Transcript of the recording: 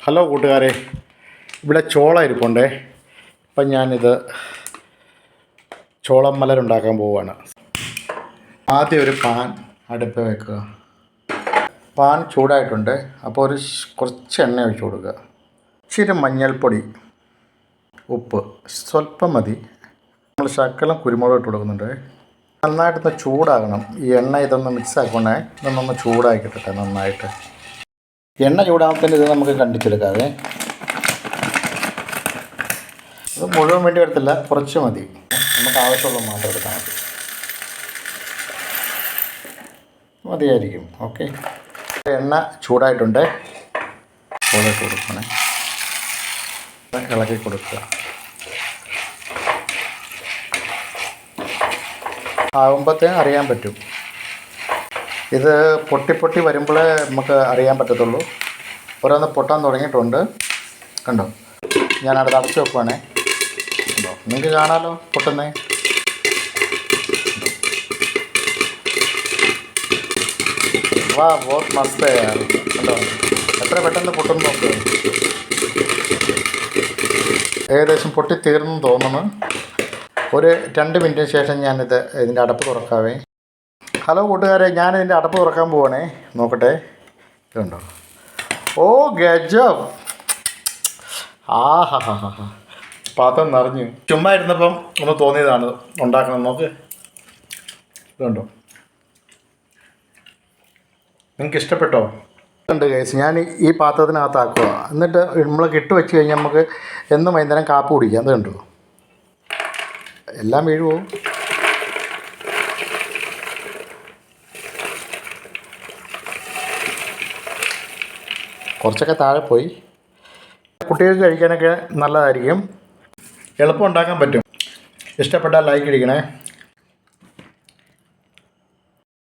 Hello കൂട്ടുകാരെ, ഇവിടെ ചോള ഇരിപ്പുണ്ടേ. ഇപ്പം ഞാനിത് ചോളം മലരുണ്ടാക്കാൻ പോവുകയാണ്. ആദ്യം ഒരു പാൻ അടുപ്പ് വെക്കുക. പാൻ ചൂടായിട്ടുണ്ട്. അപ്പോൾ കുറച്ച് എണ്ണ ഒഴിച്ച് കൊടുക്കുക. ഇച്ചിരി മഞ്ഞൾപ്പൊടി, ഉപ്പ് സ്വല്പം മതി. നമ്മൾ ശകലം കുരുമുളക് ഇട്ട് കൊടുക്കുന്നുണ്ട്. നന്നായിട്ടൊന്ന് ചൂടാകണം. ഈ എണ്ണ ഇതൊന്ന് മിക്സ് ആക്കണേ. ഇതൊന്നൊന്ന് ചൂടാക്കി കിട്ടട്ടെ നന്നായിട്ട്. എണ്ണ ചൂടാകുമ്പോൾ ഇത് നമുക്ക് കണ്ടിച്ചെടുക്കാവേ. ഇത് മുഴുവൻ വേണ്ടി വരത്തില്ല, കുറച്ച് മതി. നമുക്ക് ആവശ്യമുള്ള മാത്രം എടുത്താൽ മതിയായിരിക്കും. ഓക്കെ, എണ്ണ ചൂടായിട്ടുണ്ട്. ഇട്ട് കൊടുക്കണേ, ഇളക്കി കൊടുക്കുക. ആകുമ്പോഴത്തേനും അറിയാൻ പറ്റും. ഇത് പൊട്ടി വരുമ്പോഴേ നമുക്ക് അറിയാൻ പറ്റത്തുള്ളൂ. ഓരോന്ന് പൊട്ടാൻ തുടങ്ങിയിട്ടുണ്ട്. കണ്ടോ, ഞാനത് അടച്ച് വെക്കുവാണേ. കണ്ടോ, നിങ്ങൾക്ക് കാണാമല്ലോ പൊട്ടുന്നേ. വാ, ബഹുത് മസ്ത്. കണ്ടോ എത്ര പെട്ടെന്ന് പൊട്ടുന്നു നോക്ക്. ഏകദേശം പൊട്ടി തീർന്നു തോന്നുന്നു. ഒരു 2 മിനിറ്റിന് ശേഷം ഇതിൻ്റെ അടപ്പ് തുറക്കാവേ. ഹലോ കൂട്ടുകാരെ, ഞാനിതിൻ്റെ അടപ്പ് തുറക്കാൻ പോവാണേ. നോക്കട്ടെ, ഇതുണ്ടോ? ഓ ഗജബ്! ആഹാ, പാത്രം നിറഞ്ഞു. ചുമ്മാ ഇരുന്നപ്പം ഒന്ന് തോന്നിയതാണ് ഉണ്ടാക്കണം. നോക്ക്, ഇതുണ്ടോ? നിങ്ങൾക്ക് ഇഷ്ടപ്പെട്ടോ? ഉണ്ട് ഗൈസ്. ഞാൻ ഈ പാത്രത്തിനകത്താക്കുക. എന്നിട്ട് നമ്മൾ ഇട്ട് വെച്ച് കഴിഞ്ഞാൽ നമുക്ക് എന്നും വൈകുന്നേരം കാപ്പി കുടിക്കാം. അത് കണ്ടോ, എല്ലാം വീഴുമോ? കുറച്ചൊക്കെ താഴെ പോയി. കുട്ടികൾക്ക് കഴിക്കാനൊക്കെ നല്ലതായിരിക്കും. എളുപ്പം ഉണ്ടാക്കാൻ പറ്റും. ഇഷ്ടപ്പെട്ടാൽ ലൈക്ക് അടിക്കണേ.